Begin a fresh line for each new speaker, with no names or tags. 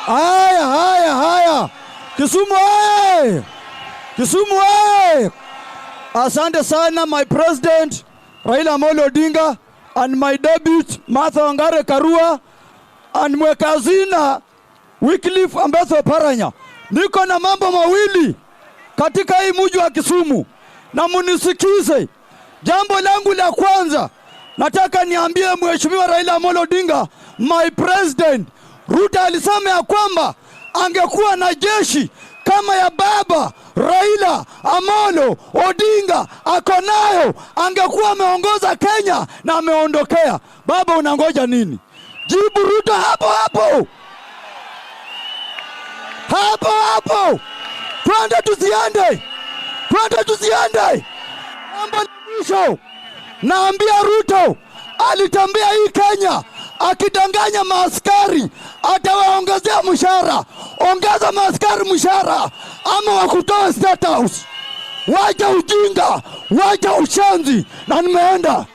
Haya. Kisumu aye. Kisumu aye. Asante sana my president Raila Amolo Odinga and my debut Martha Wangare Karua and mwekazina Wycliffe Ambeso Paranya. Niko na mambo mawili katika hii mji wa Kisumu na munisikize. Jambo langu la kwanza, nataka niambie mheshimiwa Raila Amolo Odinga, my president, Ruto alisema ya kwamba angekuwa na jeshi kama ya baba Raila Amolo Odinga ako nayo, angekuwa ameongoza Kenya na ameondokea. Baba, unangoja nini? Jibu Ruto hapo hapo. Twende tusiende. Mambo na mwisho, naambia Ruto alitembea hii Kenya akidanganya maaskari atawaongezea mshahara. Ongeza maaskari mshahara ama wakutoa State House. Wacha ujinga, wacha ushenzi, na nimeenda.